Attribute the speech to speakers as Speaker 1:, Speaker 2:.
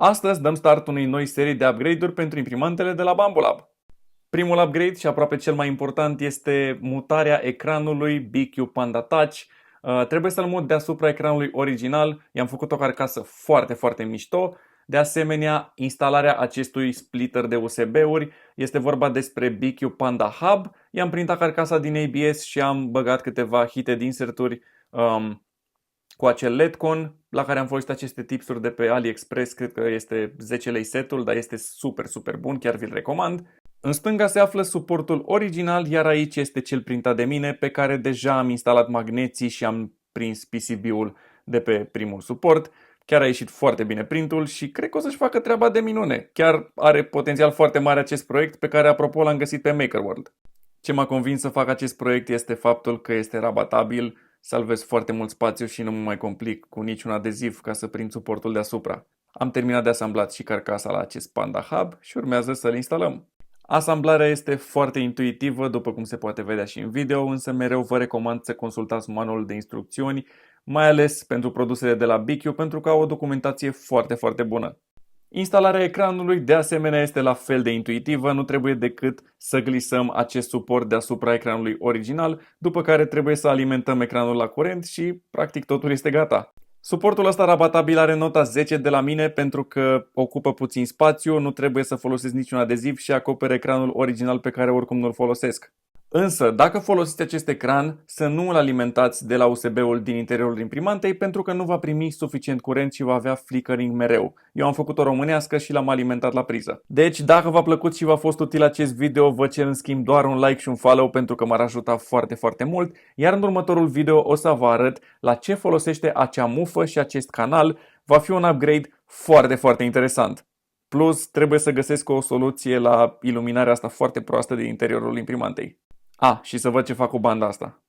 Speaker 1: Astăzi dăm start unei noi serii de upgrade-uri pentru imprimantele de la Bambolab. Primul upgrade și aproape cel mai important este mutarea ecranului BQ Panda Touch. Trebuie să-l mut deasupra ecranului original, i-am făcut o carcasă foarte mișto. De asemenea, instalarea acestui splitter de USB-uri, este vorba despre BQ Panda Hub. I-am printat carcasa din ABS și am băgat câteva heated inserturi cu acel LED-con la care am folosit aceste tipsuri de pe AliExpress. Cred că este 10 lei setul, dar este super bun, chiar vi-l recomand. În stânga se află suportul original, iar aici este cel printat de mine, pe care deja am instalat magneții și am prins PCB-ul de pe primul suport. Chiar a ieșit foarte bine printul și cred că o să-și facă treaba de minune. Chiar are potențial foarte mare acest proiect, pe care apropo l-am găsit pe MakerWorld. Ce m-a convins să fac acest proiect este faptul că este rabatabil, salvez foarte mult spațiu și nu mă mai complic cu niciun adeziv ca să prind suportul deasupra. Am terminat de asamblat și carcasa la acest Panda Hub și urmează să-l instalăm. Asamblarea este foarte intuitivă, după cum se poate vedea și în video, însă mereu vă recomand să consultați manualul de instrucțiuni, mai ales pentru produsele de la BQ, pentru că au o documentație foarte bună. Instalarea ecranului de asemenea este la fel de intuitivă, nu trebuie decât să glisăm acest suport deasupra ecranului original, după care trebuie să alimentăm ecranul la curent și practic totul este gata. Suportul ăsta rabatabil are nota 10 de la mine pentru că ocupă puțin spațiu, nu trebuie să folosesc niciun adeziv și acoperă ecranul original pe care oricum nu-l folosesc. Însă, dacă folosiți acest ecran, să nu îl alimentați de la USB-ul din interiorul imprimantei pentru că nu va primi suficient curent și va avea flickering mereu. Eu am făcut-o românească și l-am alimentat la priză. Deci, dacă v-a plăcut și v-a fost util acest video, vă cer în schimb doar un like și un follow pentru că m-ar ajuta foarte mult, iar în următorul video o să vă arăt la ce folosește acea mufă și acest canal. Va fi un upgrade foarte interesant. Plus, trebuie să găsesc o soluție la iluminarea asta foarte proastă din interiorul imprimantei. Și să văd ce fac cu banda asta.